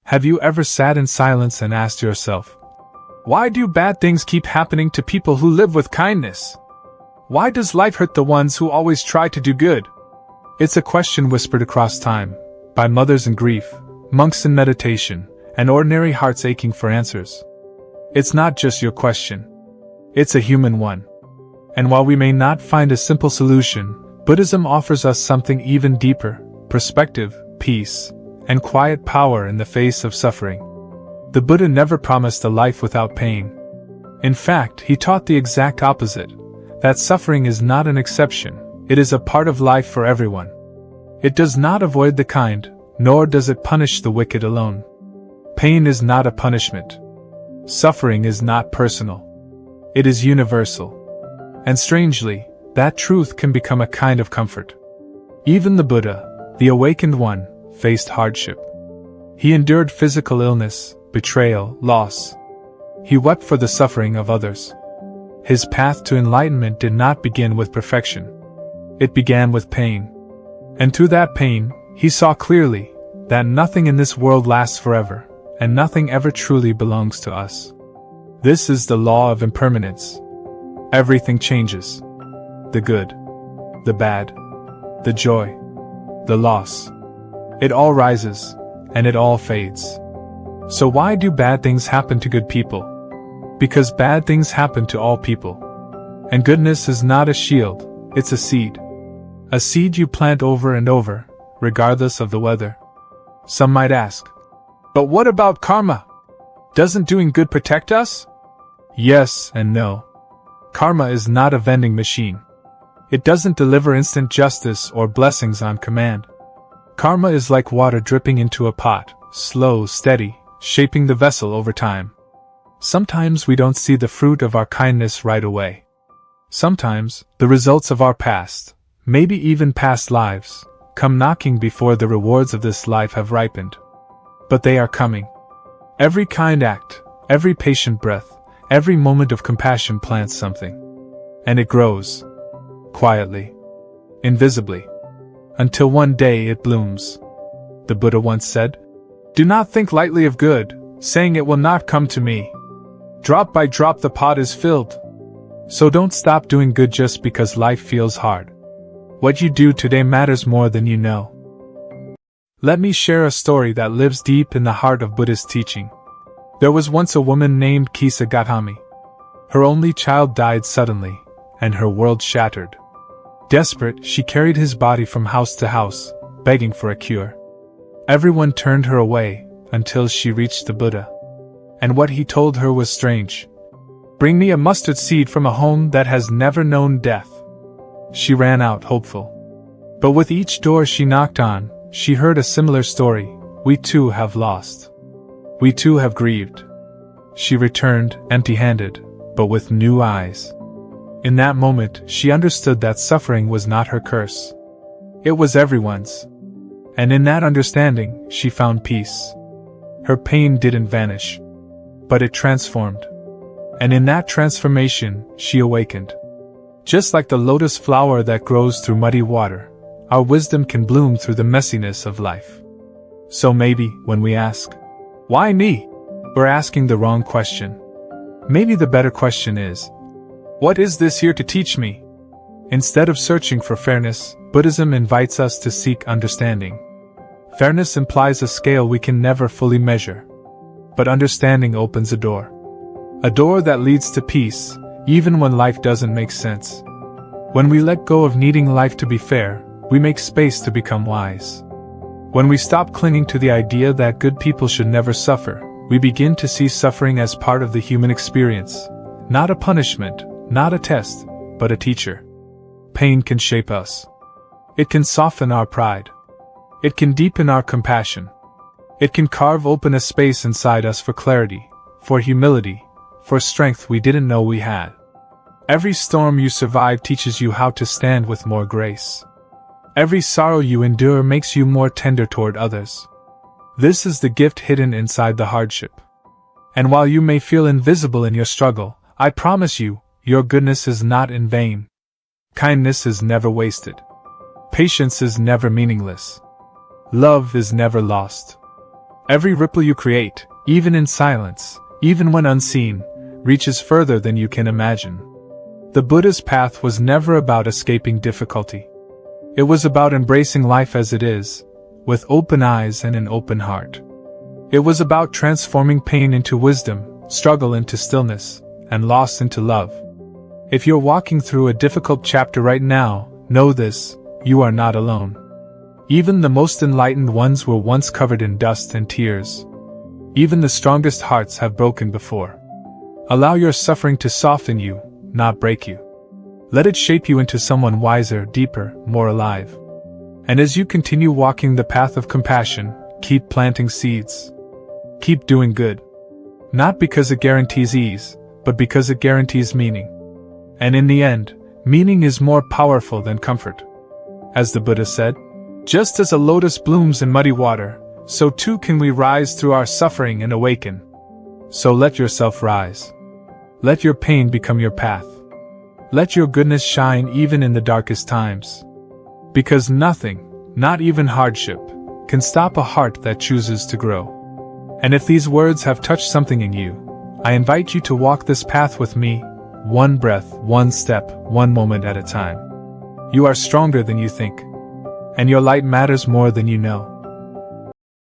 Have you ever sat in silence and asked yourself, why do bad things keep happening to people who live with kindness? Why does life hurt the ones who always try to do good? It's a question whispered across time, by mothers in grief, monks in meditation, and ordinary hearts aching for answers. It's not just your question. It's a human one. And while we may not find a simple solution, Buddhism offers us something even deeper: perspective, peace, and quiet power in the face of suffering. The Buddha never promised a life without pain. In fact, he taught the exact opposite, that suffering is not an exception, it is a part of life for everyone. It does not avoid the kind, nor does it punish the wicked alone. Pain is not a punishment. Suffering is not personal. It is universal. And strangely, that truth can become a kind of comfort. Even the Buddha, the awakened one, faced hardship. He endured physical illness, betrayal, loss. He wept for the suffering of others. His path to enlightenment did not begin with perfection. It began with pain. And through that pain, he saw clearly that nothing in this world lasts forever, and nothing ever truly belongs to us. This is the law of impermanence. Everything changes. The good, the bad, the joy, the loss. It all rises, and it all fades. So why do bad things happen to good people? Because bad things happen to all people. And goodness is not a shield, it's a seed. A seed you plant over and over, regardless of the weather. Some might ask, but what about karma? Doesn't doing good protect us? Yes and no. Karma is not a vending machine. It doesn't deliver instant justice or blessings on command. Karma is like water dripping into a pot, slow, steady, shaping the vessel over time. Sometimes we don't see the fruit of our kindness right away. Sometimes, the results of our past, maybe even past lives, come knocking before the rewards of this life have ripened. But they are coming. Every kind act, every patient breath, every moment of compassion plants something. And it grows. Quietly. Invisibly. Until one day it blooms. The Buddha once said, "Do not think lightly of good, saying it will not come to me. Drop by drop the pot is filled." So don't stop doing good just because life feels hard. What you do today matters more than you know. Let me share a story that lives deep in the heart of Buddhist teaching. There was once a woman named Kisa Gautami. Her only child died suddenly, and her world shattered. Desperate, she carried his body from house to house, begging for a cure. Everyone turned her away, until she reached the Buddha. And what he told her was strange. "Bring me a mustard seed from a home that has never known death." She ran out hopeful. But with each door she knocked on, she heard a similar story. "We too have lost. We too have grieved." She returned, empty-handed, but with new eyes. In that moment, she understood that suffering was not her curse. It was everyone's. And in that understanding, she found peace. Her pain didn't vanish, but it transformed. And in that transformation, she awakened. Just like the lotus flower that grows through muddy water, our wisdom can bloom through the messiness of life. So maybe, when we ask, "Why me?" we're asking the wrong question. Maybe the better question is, "What is this here to teach me?" Instead of searching for fairness, Buddhism invites us to seek understanding. Fairness implies a scale we can never fully measure. But understanding opens a door. A door that leads to peace, even when life doesn't make sense. When we let go of needing life to be fair, we make space to become wise. When we stop clinging to the idea that good people should never suffer, we begin to see suffering as part of the human experience. Not a punishment, not a test, but a teacher. Pain can shape us. It can soften our pride. It can deepen our compassion. It can carve open a space inside us for clarity, for humility, for strength we didn't know we had. Every storm you survive teaches you how to stand with more grace. Every sorrow you endure makes you more tender toward others. This is the gift hidden inside the hardship. And while you may feel invisible in your struggle, I promise you, your goodness is not in vain. Kindness is never wasted. Patience is never meaningless. Love is never lost. Every ripple you create, even in silence, even when unseen, reaches further than you can imagine. The Buddha's path was never about escaping difficulty. It was about embracing life as it is, with open eyes and an open heart. It was about transforming pain into wisdom, struggle into stillness, and loss into love. If you're walking through a difficult chapter right now, know this: you are not alone. Even the most enlightened ones were once covered in dust and tears. Even the strongest hearts have broken before. Allow your suffering to soften you, not break you. Let it shape you into someone wiser, deeper, more alive. And as you continue walking the path of compassion, keep planting seeds. Keep doing good. Not because it guarantees ease, but because it guarantees meaning. And in the end, meaning is more powerful than comfort. As the Buddha said, just as a lotus blooms in muddy water, so too can we rise through our suffering and awaken. So let yourself rise. Let your pain become your path. Let your goodness shine even in the darkest times. Because nothing, not even hardship, can stop a heart that chooses to grow. And if these words have touched something in you, I invite you to walk this path with me, one breath, one step, one moment at a time. You are stronger than you think. And your light matters more than you know.